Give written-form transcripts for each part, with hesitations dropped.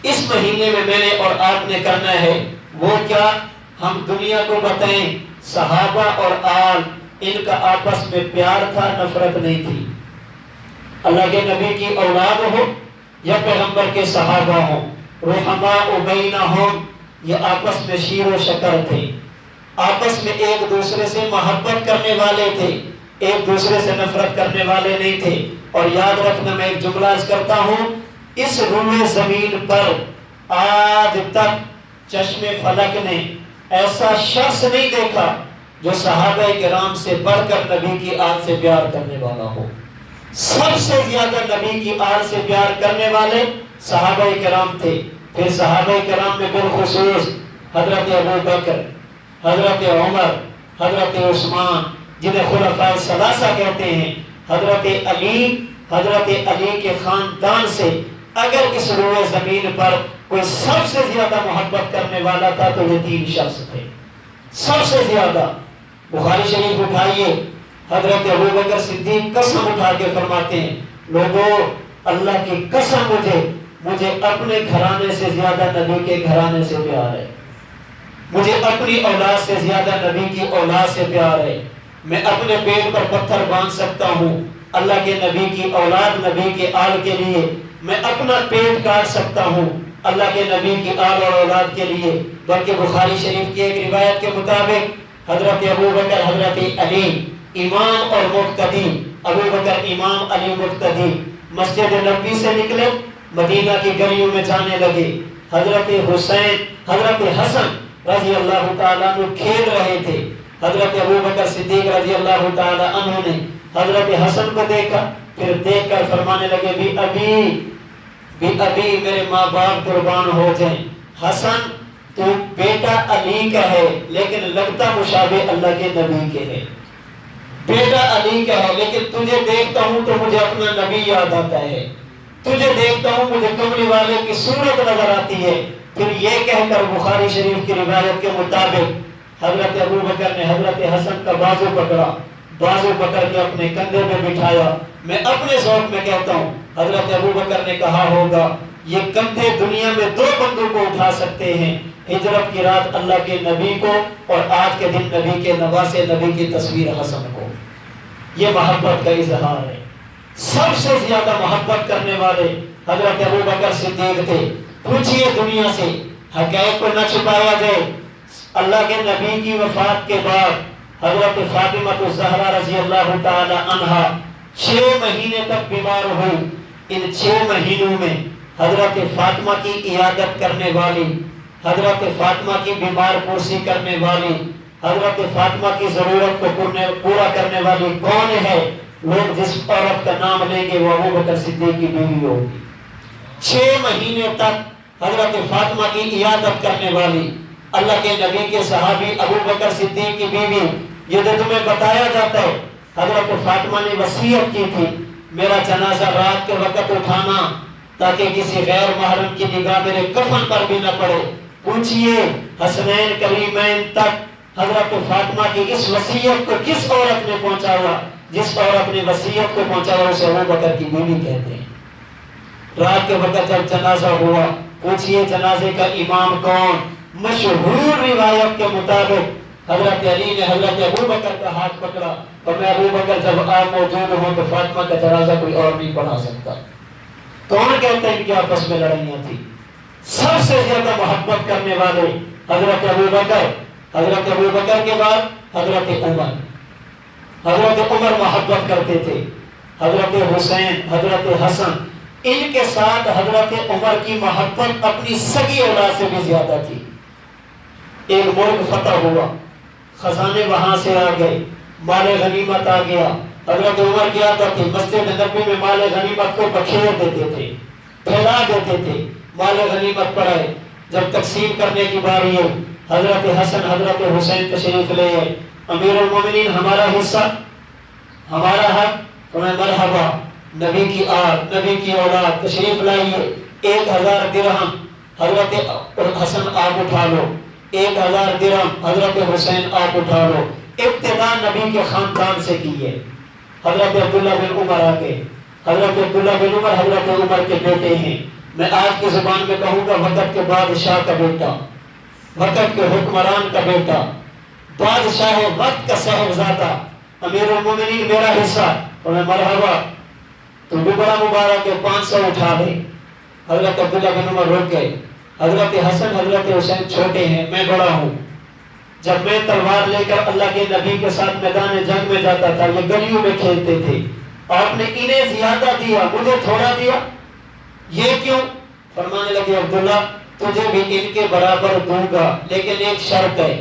اس مہینے میں میں نے اور آپ نے کرنا ہے وہ کیا؟ ہم دنیا کو بتائیں صحابہ اور آل ان کا آپس میں پیار تھا، نفرت نہیں تھی۔ اللہ کے نبی کی اولاد ہو یا پیغمبر کے صحابہ ہوں، رحماء بینہم، یہ آپس میں شیر و شکر تھے، آپس میں ایک دوسرے سے محبت کرنے والے تھے، ایک دوسرے سے نفرت کرنے والے نہیں تھے۔ اور یاد رکھنا، میں ایک جملہ عرض کرتا ہوں، اس روئے زمین پر آج تک چشم فلک نے ایسا شخص نہیں دیکھا جو صحابہ کرام سے بڑھ کر نبی کی آل سے پیار کرنے والا ہو۔ سب سے زیادہ نبی کی آل سے پیار کرنے والے صحابہ کرام تھے۔ پھر صحابہ کرام میں بالخصوص حضرت ابوبکر، حضرت عمر، حضرت عثمان جنہیں خلفائے ثلاثہ کہتے ہیں، حضرت علی کے خاندان سے اگر اس روئے زمین پر کوئی سب سے زیادہ محبت کرنے والا تھا تو یہ تین شخص تھے، سب سے زیادہ۔ بخاری شریف اٹھائیے، حضرت ابوبکر صدیق قسم اٹھا کے فرماتے ہیں، لوگوں اللہ کی قسم مجھے اپنے گھرانے سے زیادہ نبی کے گھرانے سے پیار ہے، مجھے اپنی اولاد سے زیادہ نبی کی اولاد سے پیار ہے۔ میں اپنے پیٹ پر پتھر باندھ سکتا ہوں اللہ کے نبی کی اولاد، نبی کے آل کے لیے، میں اپنا پیٹ کاٹ سکتا ہوں اللہ کے نبی کی آل اور اولاد کے لیے۔ بلکہ بخاری شریف کی ایک روایت کے مطابق حضرت ابوبکر، حضرت علی امام اور مقتدی، ابوبکر امام، علی مقتدی، مسجد نبوی سے نکلے، مدینہ کی گلیوں میں جانے لگے۔ حضرت حسین، حضرت حسن رضی اللہ تعالیٰ عنہ کھیل رہے تھے۔ حضرت ابوبکر صدیق رضی اللہ تعالیٰ عنہ نے حضرت حسن کو دیکھا، پھر دیکھ کر فرمانے لگے، بھی ابھی میرے ماں باپ قربان ہو جائیں، حسن تو بیٹا علی کا ہے لیکن لگتا مشابہ اللہ کے نبی کے ہے، بیٹا علی کا ہے لیکن تجھے دیکھتا ہوں تو مجھے اپنا نبی یاد آتا ہے، تجھے دیکھتا ہوں مجھے کملی والے کی صورت نظر آتی ہے۔ پھر یہ کہہ کر بخاری شریف کی روایت کے مطابق حضرت ابوبکر نے حضرت حسن کا بازو پکڑا، بازو پکڑ کے اپنے کندھے پہ بٹھایا۔ میں اپنے ذوق میں کہتا ہوں، حضرت ابوبکر نے کہا ہوگا یہ کندھے دنیا میں دو بندوں کو اٹھا سکتے ہیں، ہجرت کی رات اللہ کے نبی کو اور آج کے دن نبی کے نواسے نبی کی تصویر حسن کو۔ یہ محبت کا اظہار ہے۔ سب سے زیادہ محبت کرنے والے حضرت ابوبکر صدیق تھے۔ پوچھئے دنیا سے، حقائق کو نہ چھپایا جائے، اللہ کے نبی کی وفات کے بعد حضرت فاطمہ الزہرا رضی اللہ تعالی عنہا 6 مہینے تک بیمار ہوئی۔ ان 6 مہینوں میں حضرت فاطمہ کی عیادت کرنے والی، حضرت فاطمہ کی بیمار پرسی کرنے والی، حضرت فاطمہ کی ضرورت کو پورا کرنے والی کون ہے؟ لوگ جس عورت کا نام لیں گے وہ ابوبکر صدیق کی بیوی ہوگی۔ 6 مہینے تک حضرت فاطمہ کی عیادت کرنے والی اللہ کے نبی کے صحابی ابوبکر صدیق کی بیوی۔ یہ جو تمہیں بتایا جاتا ہے، حضرت فاطمہ نے وصیت کی تھی میرا جنازہ رات کے وقت اٹھانا تاکہ کسی غیر محرم کی نگاہ میرے کفن پر بھی نہ پڑے۔ پوچھئے حسنین کریمین تک حضرت فاطمہ کی اس وصیت کو کس عورت نے پہنچایا؟ جس عورت نے وصیت کو پہنچایا اسے ابوبکر کی بیوی کہتے ہیں۔ رات کے وقت جب جنازہ ہوا، پوچھئے جنازے کا امام کون؟ مشہور روایت کے مطابق حضرت علی نے حضرت ابوبکر کا ہاتھ پکڑا، اور میں ابوبکر جب آپ موجود ہوں تو فاطمہ کا جنازہ کوئی اور نہیں پڑھا سکتا۔ کون کہتے ہیں کہ آپس میں لڑائیاں تھی؟ سب سے زیادہ محبت کرنے والے حضرت ابوبکر، حضرت ابوبکر کے بعد حضرت عمر۔ حضرت عمر محبت کرتے تھے، حضرت حسین، حضرت حسن، ان کے ساتھ حضرت عمر کی محبت اپنی سگی اولاد سے بھی زیادہ تھی۔ ایک ملک فتح ہوا، خزانے وہاں سے آ گئے، مال غنیمت آ گیا۔ حضرت عمر کی عادت تھی مسجد نبوی میں مال غنیمت کو بکھیر دیتے تھے، پھیلا دیتے تھے۔ مال غنیمت پڑے، جب تقسیم کرنے کی باری ہے، حضرت حسن، حضرت حسین تشریف لے آئے۔ امیر المومنین ہمارا حصہ، ہمارا حق، تمہیں مرحبا، نبی کی آل، نبی کی اولاد تشریف لائیے۔ 1000 درہم حضرت حسن آپ اٹھا لو، 1000 درہم حضرت حسین آپ اٹھا لو۔ ابتدا نبی کے خاندان سے کیے۔ حضرت عبداللہ بن عمر آگے، حضرت عبداللہ بن عمر حضرت عمر کے بیٹے ہیں، میں آج کی زبان میں کہوں گا وقت کے بادشاہ کا بیٹا، وقت کے حکمران کا بیٹا، بادشاہ وقت کا صاحبزادہ، امیر المومنین میرا حصہ، اور میں مرحبا تو بھی بڑا مبارک ہے، 500 اٹھا لے۔ حضرت عبداللہ بن عمر رک گئے، حضرت حسن حضرت حسین چھوٹے ہیں، میں بڑا ہوں، جب میں تلوار لے کر اللہ کے نبی کے ساتھ میدان جنگ میں جاتا تھا، یہ گلیوں میں کھیلتے تھے، آپ نے انہیں زیادہ دیا مجھے تھوڑا دیا، یہ کیوں؟ فرمانے لگے عبداللہ تجھے بھی ان کے برابر دوں گا لیکن ایک شرط ہے۔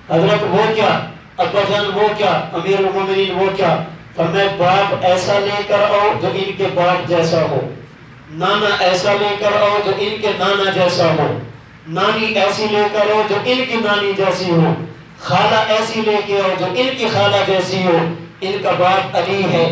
حضرت وہ کیا؟ ابا جان وہ کیا؟ امیر المومنین وہ کیا؟ فرمایا باپ ایسا لے کر آؤ جو ان کے باپ جیسا ہو، نانا ایسا لے کر آؤ جو ان کے نانا جیسا ہو، نانی ایسی لے کر آؤ جو ان کی نانی جیسی ہو، خالہ ایسی لے کے آؤ جو ان کی خالہ جیسی ہو۔ ان کا باپ علی ہے،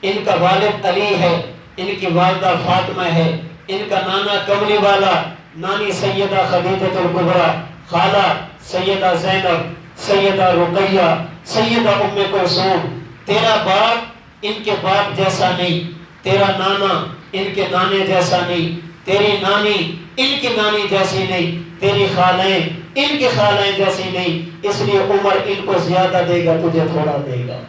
ان کا والد علی ہے، ان کی والدہ فاطمہ ہے، ان کا نانا کملی والا، نانی سیدہ خدیجہ الکبریٰ، خالہ سیدہ زینب، سیدہ رقیہ، سیدہ ام کلثوم۔ تیرا باپ ان کے باپ جیسا نہیں، تیرا نانا ان کے نانے جیسا نہیں، تیری نانی ان کی نانی جیسی نہیں، تیری خالیں ان کی خالیں جیسی نہیں، اس لیے عمر ان کو زیادہ دے گا تجھے تھوڑا دے گا۔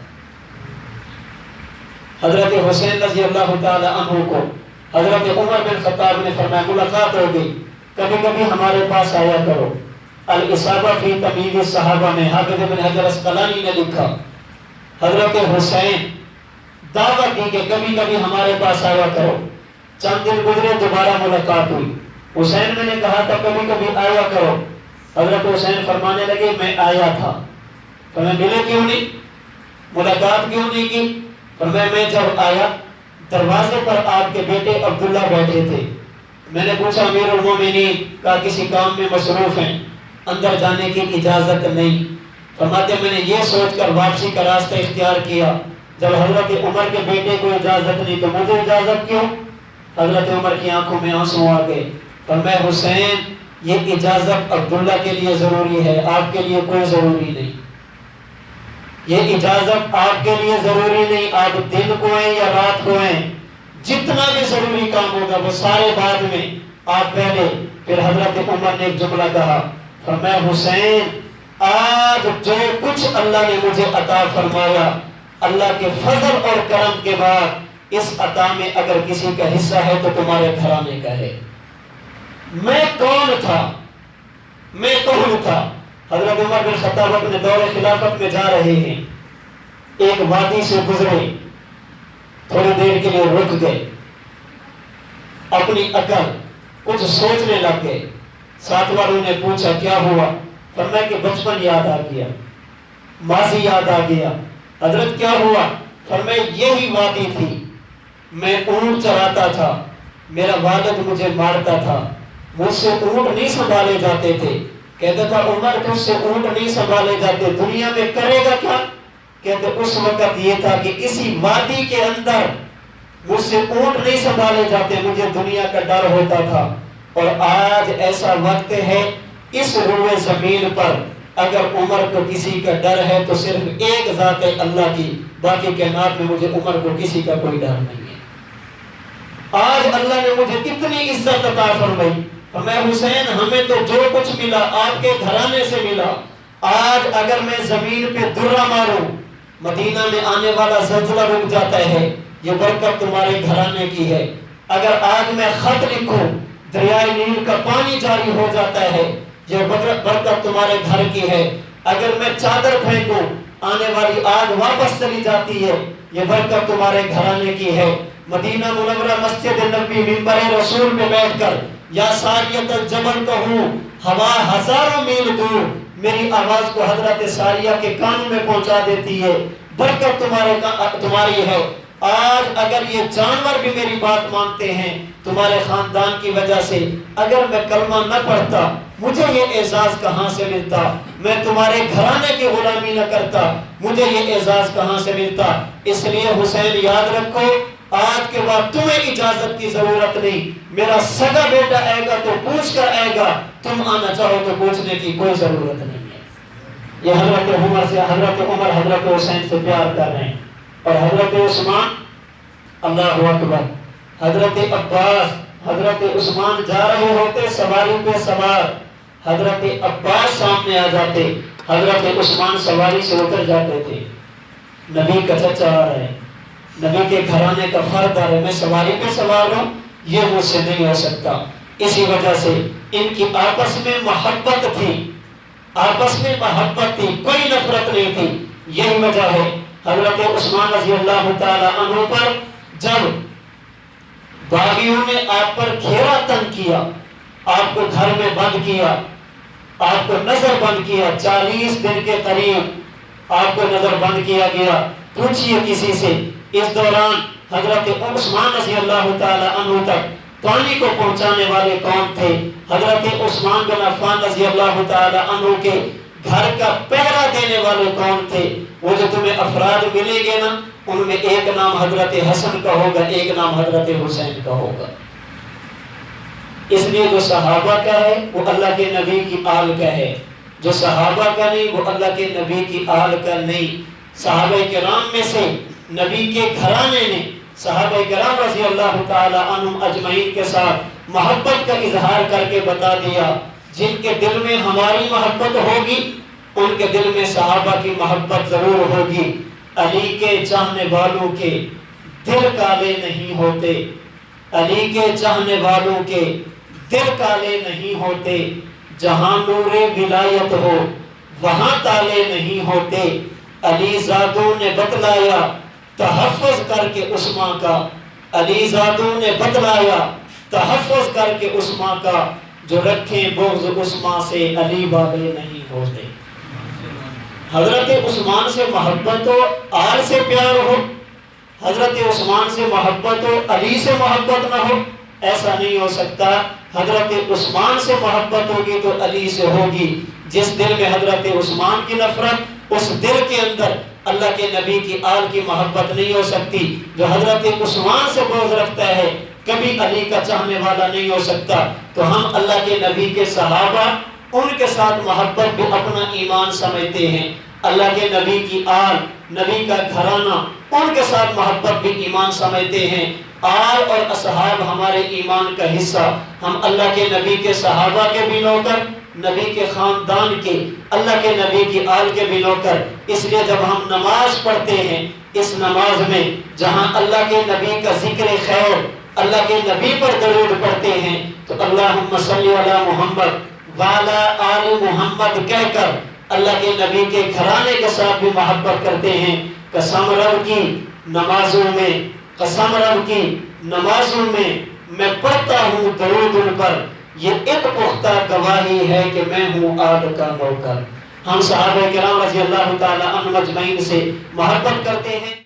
حضرت حسین رضی اللہ تعالی عنہ کو حضرت عمر بن خطاب نے فرمایا ملاقات ہو گئی، کبھی کبھی ہمارے پاس آیا کرو۔ الاصابہ فی تمیز الصحابہ میں حافظ ابن حجر اسقلانی نے لکھا، حضرت حسین دعوت دی کہ کبھی کبھی ہمارے پاس آیا کرو۔ چند دن گزرے دوبارہ ملاقات ہوئی، حسین میں نے کہا تھا کبھی کبھی آیا کرو۔ حضرت حسین فرمانے لگے میں آیا تھا۔ فرمایا ملے کیوں نہیں، ملاقات کیوں نہیں کی؟ فرمایا میں جب آیا دروازے پر آپ کے بیٹے عبداللہ بیٹھے تھے، میں نے پوچھا امیر المومنین کا کسی کام میں مصروف ہیں، اندر جانے کی اجازت نہیں۔ فرماتے میں نے یہ سوچ کر واپسی کا راستہ اختیار کیا، جب حضرت عمر کے بیٹے کو اجازت نہیں تو مجھے اجازت کیوں؟ حضرت عمر کی آنکھوں میں آنسو آ گئے۔ فرمایا حسین یہ اجازت عبداللہ کے لیے ضروری ہے، آپ کے لیے کوئی ضروری نہیں، یہ اجازت آپ کے لیے ضروری نہیں، آپ دن کو ہیں یا رات کو ہیں، جتنا بھی ضروری کام ہوگا وہ سارے بعد میں، آپ پہلے۔ پھر حضرت عمر نے ایک جملہ کہا، فرمایا حسین آج جو کچھ اللہ نے مجھے عطا فرمایا، اللہ کے فضل اور کرم کے بعد اس عطا میں اگر کسی کا حصہ ہے تو تمہارے گھرانے کا ہے۔ میں کون تھا، میں کون تھا؟ حضرت عمر بن خطاب اپنے دور خلافت میں جا رہے ہیں، ایک وادی سے گزرے، تھوڑی دیر کے لیے رک گئے، اپنی عقل کچھ سوچنے لگ گئے۔ ساتھ والوں نے پوچھا کیا ہوا؟ فرمایا کہ بچپن یاد آ گیا، ماضی یاد آ گیا۔ حضرت کیا ہوا؟ فرمایا یہی وادی تھی، میں اونٹ چراتا تھا، میرا والد مجھے مارتا تھا، مجھ سے اونٹ نہیں سنبھالے جاتے تھے، کہتا تھا عمر تجھ سے اونٹ نہیں سنبھالے جاتے، دنیا میں کرے گا کیا؟ کہتے اس وقت یہ تھا کہ اسی وادی کے اندر مجھ سے اونٹ نہیں سنبھالے جاتے، مجھے دنیا کا ڈر ہوتا تھا۔ اور آج ایسا وقت ہے اس روئے زمین پر اگر عمر کو کسی کا ڈر ہے تو صرف ایک ذات ہے اللہ کی، باقی کائنات میں مجھے عمر کو کسی کا کوئی ڈر نہیں ہے۔ آج اللہ نے مجھے اتنی عزت عطا فرمائی، فرمایا حسین ہمیں تو جو کچھ ملا آپ کے گھرانے سے ملا، آج اگر میں زمین پہ درہ ماروں مدینہ میں آنے والا زلزلہ رک جاتا ہے، یہ برکت تمہارے گھرانے کی ہے۔ اگر آج میں خط لکھوں دریائے نیل کا پانی جاری ہو جاتا ہے، یہ برکت تمہارے گھر کی ہے۔ اگر میں چادر پھینکوں آنے والی آگ واپس چلی جاتی ہے، یہ برکت تمہارے گھرانے کی ہے۔ مدینہ منورہ مسجد نبی منبر رسول پہ بیٹھ کر یا ساریت الجبل کہوں، ہوا ہزاروں میل دور میری آواز کو حضرت ساریہ کے کانوں میں پہنچا دیتی ہے، برکت تمہاری ہے۔ آج اگر یہ جانور بھی میری بات مانتے ہیں تمہارے خاندان کی وجہ سے، اگر میں کلمہ نہ پڑھتا مجھے یہ اعزاز کہاں سے ملتا؟ میں تمہارے گھرانے کی غلامی نہ کرتا مجھے یہ اعزاز کہاں سے ملتا؟ اس لیے حسین یاد رکھو، آج کے بعد تمہیں اجازت کی ضرورت نہیں، میرا سگا بیٹا آئے گا تو پوچھ کر آئے گا، تم آنا چاہو تو پوچھنے کی کوئی ضرورت نہیں ہے۔ یہ حضرت عمر سے حضرت عمر حضرت حسین سے پیار کر رہے ہیں، اور حضرت عثمان اللہ اکبر، حضرت عباس حضرت عثمان جا رہے ہوتے سواری پہ سوار، حضرت عباس سامنے آ جاتے، حضرت عثمان سواری سے اتر جاتے تھے۔ نبی کا چچا آ رہا ہے، نبی کے گھرانے کا فرد آ رہا ہے، میں سواری پہ سوار ہوں، یہ مجھ سے نہیں ہو سکتا۔ اسی وجہ سے ان کی آپس میں محبت تھی، آپس میں محبت تھی، کوئی نفرت نہیں تھی۔ یہی وجہ ہے حضرت عثمان رضی اللہ تعالی عنہ پر جب باغیوں نے آپ پر گھیرا تنگ کیا، آپ کو گھر میں بند کیا، آپ کو نظر بند کیا، 40 دن کے قریب آپ کو نظر بند کیا گیا۔ پوچھئے کسی سے، اس دوران حضرت عثمان رضی اللہ تعالی عنہ تک پانی کو پہنچانے والے کون تھے؟ حضرت عثمان بن عفان رضی اللہ تعالی عنہ کے گھر کا پہرا دینے والے کون تھے؟ وہ جو تمہیں افراد ملیں گے نا، ان میں ایک نام حضرت حسن کا ہوگا، ایک نام حضرت حسین کا ہوگا۔ اس لیے جو صحابہ کا ہے وہ اللہ کے نبی کی آل کا ہے، جو صحابہ کا نہیں وہ اللہ کے نبی کی آل کا نہیں۔ صحابہ کرام میں سے نبی کے گھرانے نے صحابہ کرام رضی اللہ تعالی عنہم اجمعین کے ساتھ محبت کا اظہار کر کے بتا دیا، جن کے دل میں ہماری محبت ہوگی ان کے دل میں صحابہ کی محبت ضرور ہوگی۔ علی کے چاہنے والوں کے دل کالے نہیں ہوتے، علی کے چاہنے والوں کے دل کالے نہیں ہوتے، جہاں نور ولایت ہو وہاں تالے نہیں ہوتے۔ علی زادوں نے بتلایا تحفظ کر کے عثمان کا، علی زادوں نے بتلایا تحفظ کر کے عثمان کا، جو رکھیں بغض عثمان سے علی والے نہیں ہوتے۔ حضرت عثمان سے محبت ہو، آل سے پیار ہو، حضرت عثمان سے محبت ہو، علی سے محبت نہ ہو، ایسا نہیں ہو سکتا۔ حضرت عثمان سے محبت ہوگی تو علی سے ہوگی۔ جس دل میں حضرت عثمان کی نفرت، اس دل کے اندر اللہ کے نبی کی آل کی محبت نہیں ہو سکتی۔ جو حضرت عثمان سے بغض رکھتا ہے کبھی علی کا چاہنے والا نہیں ہو سکتا۔ تو ہم اللہ کے نبی کے صحابہ، ان کے ساتھ محبت بھی اپنا ایمان سمجھتے ہیں۔ اللہ کے نبی کی آل، نبی کا گھرانہ، ان کے ساتھ محبت بھی ایمان سمجھتے ہیں۔ آل اور اصحاب ہمارے ایمان کا حصہ۔ ہم اللہ کے نبی کے صحابہ کے بھی نوکر، نبی کے خاندان کے، اللہ کے نبی کی آل کے بھی نوکر۔ اس لیے جب ہم نماز پڑھتے ہیں، اس نماز میں جہاں اللہ کے نبی کا ذکر خیر، اللہ کے نبی پر درود پڑھتے ہیں، تو اللہم صلی علی محمد وعلی آل محمد کہہ کر اللہ کے نبی کے گھرانے کے ساتھ بھی محبت کرتے ہیں۔ قسم رب کی نمازوں میں، قسم رب کی نمازوں میں پڑھتا ہوں درود ان پر، یہ ایک پختہ گواہی ہے کہ میں ہوں آل کا نوکر۔ ہم صحابہ کرام رضی اللہ تعالی عنہم اجمعین سے محبت کرتے ہیں۔